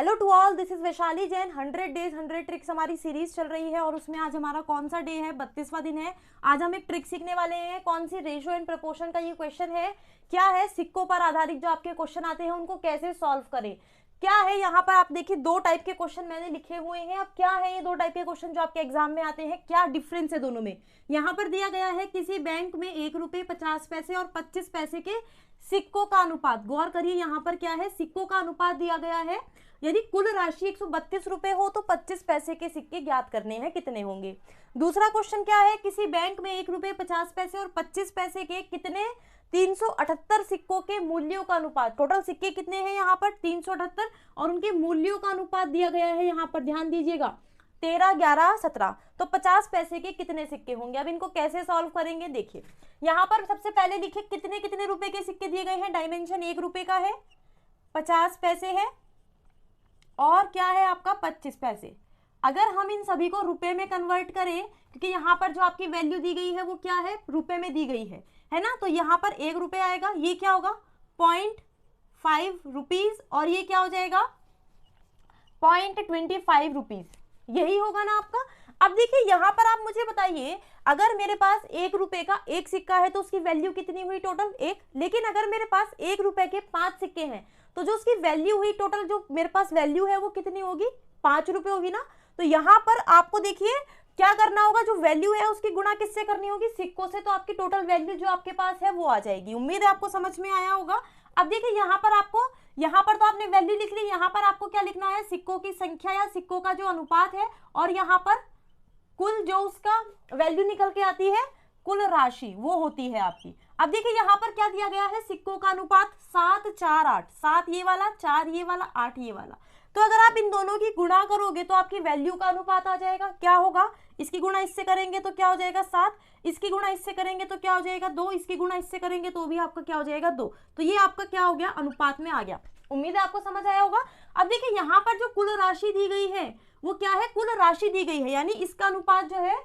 Hello to all, this is Vaishali Jain. 100 days 100 tricks हमारी series चल रही है और उसमें आज हमारा कौन सा डे है? 32वां दिन है। आज हम एक ट्रिक सीखने वाले हैं। कौन सी? रेशियो एंड प्रपोर्शन का ये क्वेश्चन है। क्या है? सिक्कों पर आधारित जो आपके क्वेश्चन आते हैं उनको कैसे सॉल्व करें। क्या है यहाँ पर आप देखिए, दो टाइप के क्वेश्चन मैंने लिखे हुए हैं। अब क्या है ये दो टाइप के क्वेश्चन जो आपके एग्जाम में आते हैं, क्या डिफरेंस है दोनों में? यहाँ पर दिया गया है किसी बैंक में 1 रुपये 50 पैसे और 25 पैसे के सिक्कों का अनुपात। गौर करिए, यहाँ पर क्या है? सिक्कों का अनुपात दिया गया है। यदि कुल राशि 132 रुपए हो तो 25 पैसे के सिक्के ज्ञात करने हैं, कितने होंगे। दूसरा क्वेश्चन क्या है? किसी बैंक में 1 रुपये 50 पैसे और 25 पैसे के कितने 378 सिक्कों के मूल्यों का अनुपात। टोटल सिक्के कितने हैं यहाँ पर? 378 और उनके मूल्यों का अनुपात दिया गया है यहाँ पर, ध्यान दीजिएगा 13, 11, 17। तो 50 पैसे के कितने सिक्के होंगे। अब इनको कैसे सॉल्व करेंगे देखिए। यहाँ पर सबसे पहले लिखे कितने कितने रुपए के सिक्के दिए गए हैं। डायमेंशन 1 रुपए का है, 50 पैसे है और क्या है आपका 25 पैसे। अगर हम इन सभी को रुपए में कन्वर्ट करें, क्योंकि यहाँ पर जो आपकी वैल्यू दी गई है वो क्या है? रुपए में दी गई है ना। तो यहाँ पर 1 रुपए आएगा, ये क्या होगा? 0.5 रुपीज और ये क्या हो जाएगा? 0.25 रुपीज। यही होगा ना आपका। अब देखिए यहाँ पर आप मुझे बताइए, अगर मेरे पास 1 रुपए का एक सिक्का है तो उसकी वैल्यू कितनी हुई? टोटल 1। लेकिन अगर मेरे पास 1 रुपए के 5 सिक्के हैं तो जो उसकी वैल्यू हुई टोटल, जो मेरे पास वैल्यू है वो कितनी होगी? 5 रुपए होगी ना। तो यहाँ पर आपको देखिए क्या करना होगा, जो वैल्यू है उसकी गुणा किससे करनी होगी? सिक्कों से। तो आपकी टोटल वैल्यू जो आपके पास है वो आ जाएगी। उम्मीद है आपको समझ में आया होगा। अब देखिए यहाँ पर आपको, यहाँ पर तो आपने वैल्यू लिख ली, यहाँ पर आपको क्या लिखना है? सिक्कों की संख्या या सिक्कों का जो अनुपात है, और यहाँ पर कुल जो उसका वैल्यू निकल के आती है, कुल राशि वो होती है आपकी। अब देखिए यहाँ पर क्या दिया गया है? सिक्कों का अनुपात 7, 4, 8। 7 ये वाला, 4 ये वाला, 8 ये वाला। तो अगर आप इन दोनों की गुणा करोगे तो आपकी वैल्यू का अनुपात आ जाएगा। क्या होगा? इसकी गुणा इससे करेंगे तो क्या हो जाएगा? 7। इसकी गुणा इससे करेंगे तो क्या हो जाएगा? 2। इसकी गुणा इससे करेंगे तो भी आपका क्या हो जाएगा? 2। तो ये आपका क्या हो गया? अनुपात में आ गया। उम्मीद है आपको समझ आया होगा। अब देखिए यहाँ पर जो कुल राशि दी गई है वो क्या है? कुल राशि दी गई है, यानी इसका अनुपात जो है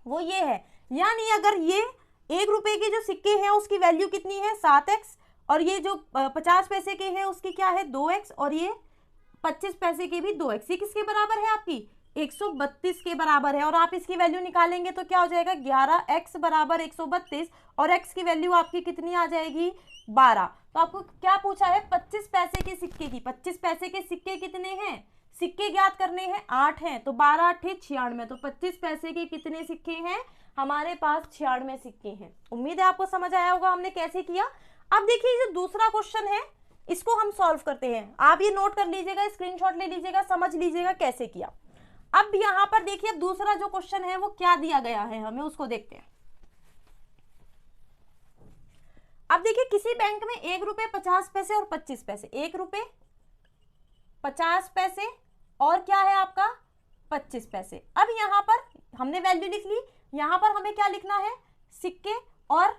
वो ये है। यानी अगर ये 1 रुपए के जो सिक्के हैं उसकी वैल्यू कितनी है? 7x, और ये जो 50 पैसे के हैं उसकी क्या है? 2x, और ये 25 पैसे के भी 2x। ये किसके बराबर है? आपकी 132 के बराबर है। और आप इसकी वैल्यू निकालेंगे तो क्या हो जाएगा? 11x बराबर 132, और x की वैल्यू आपकी कितनी आ जाएगी? 12। तो आपको क्या पूछा है? 25 पैसे के सिक्के की। 25 पैसे के सिक्के कितने हैं? सिक्के ज्ञात करने हैं, 8 हैं। तो 12 8 96। तो 25 पैसे के कितने सिक्के हैं? हमारे पास 96 सिक्के हैं। उम्मीद है आपको समझ आया होगा हमने कैसे किया। अब देखिए जो दूसरा क्वेश्चन है इसको हम सॉल्व करते हैं। आप ये नोट कर लीजिएगा, स्क्रीनशॉट ले लीजिएगा, समझ लीजिएगा कैसे किया। अब यहाँ पर देखिए दूसरा जो क्वेश्चन है वो क्या दिया गया है, हमें उसको देखते हैं। अब देखिए किसी बैंक में 1 रुपये 50 पैसे और 25 पैसे। 1 रुपये 50 पैसे और क्या है आपका? 25 पैसे। अब यहाँ पर हमने वैल्यू लिख ली। यहाँ पर हमें क्या लिखना है? सिक्के और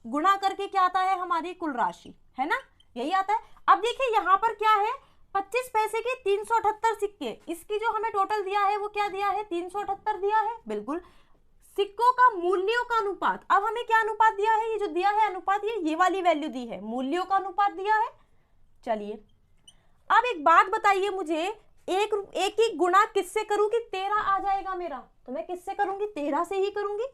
गुणा करके क्या आता है? हमारी कुल राशि, है ना, यही आता है। अब देखिए यहाँ पर क्या है? 25 पैसे के 378 सिक्के। इसकी जो हमें टोटल दिया है वो क्या दिया है? 378 दिया है, बिल्कुल। सिक्कों का मूल्यों का अनुपात। अब हमें क्या अनुपात दिया है? ये जो दिया है अनुपात, ये वाली वैल्यू दी है, मूल्यों का अनुपात दिया है। चलिए अब एक बात बताइए मुझे, एक ही गुणा किससे करूं कि 13 आ जाएगा मेरा? तो मैं किससे करूंगी? 13 से ही करूंगी।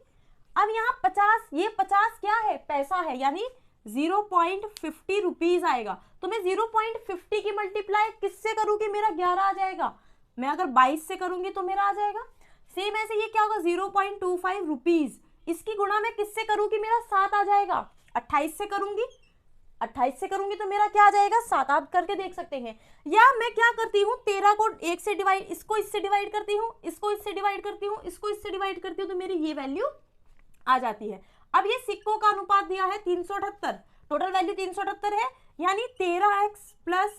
अब यहाँ 50, ये 50 क्या है? पैसा है, यानी 0.50 रुपीज आएगा। तो मैं 0.50 की मल्टीप्लाई किससे करूं कि मेरा 11 आ जाएगा? मैं अगर 22 से करूंगी तो मेरा आ जाएगा। सेम ऐसे ये क्या होगा? 0.25 रुपीज। इसकी गुणा मैं किससे करूं कि मेरा 7 आ जाएगा? 28 से करूंगी। 28 से करूंगी तो मेरा क्या आ जाएगा? 7। आप करके देख सकते हैं। या मैं क्या करती हूँ? 13 को 1 से डिवाइड, इसको इससे डिवाइड करती हूँ, इसको इससे डिवाइड करती हूँ, इसको इससे डिवाइड करती हूँ, तो मेरी ये वैल्यू आ जाती है। अब ये सिक्कों का अनुपात दिया है 378, टोटल वैल्यू 378 है, यानी 13x plus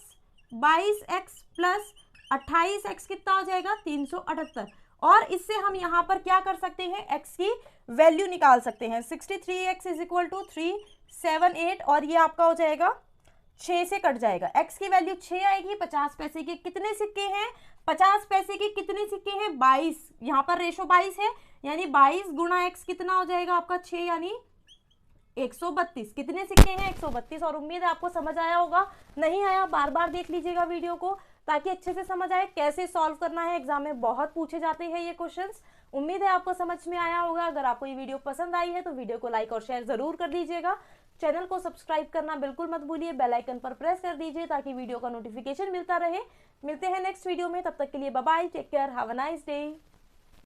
22x plus 28x कितना आ जाएगा? 378। और इससे हम यहाँ पर क्या कर सकते हैं? x की वैल्यू निकाल सकते हैं। 63x इज इक्वल टू 378, और ये आपका हो जाएगा 6 से कट जाएगा। x की वैल्यू 6 आएगी। 50 पैसे के कितने सिक्के हैं? 50 पैसे के कितने सिक्के हैं? 22। यहाँ पर रेशो 22 है, यानी 22 गुणा x कितना हो जाएगा आपका? 6, यानी 132 कितने सिक्के हैं? 132। और उम्मीद है आपको समझ आया होगा। नहीं आया बार बार देख लीजिएगा वीडियो को, ताकि अच्छे से समझ आए कैसे सॉल्व करना है। एग्जाम में बहुत पूछे जाते हैं ये क्वेश्चंस। उम्मीद है आपको समझ में आया होगा। अगर आपको ये वीडियो पसंद आई है तो वीडियो को लाइक और शेयर जरूर कर दीजिएगा। चैनल को सब्सक्राइब करना बिल्कुल मत भूलिए, बेल आइकन पर प्रेस कर दीजिए ताकि वीडियो का नोटिफिकेशन मिलता रहे। मिलते हैं नेक्स्ट वीडियो में, तब तक के लिए bye bye, take care, have a nice day.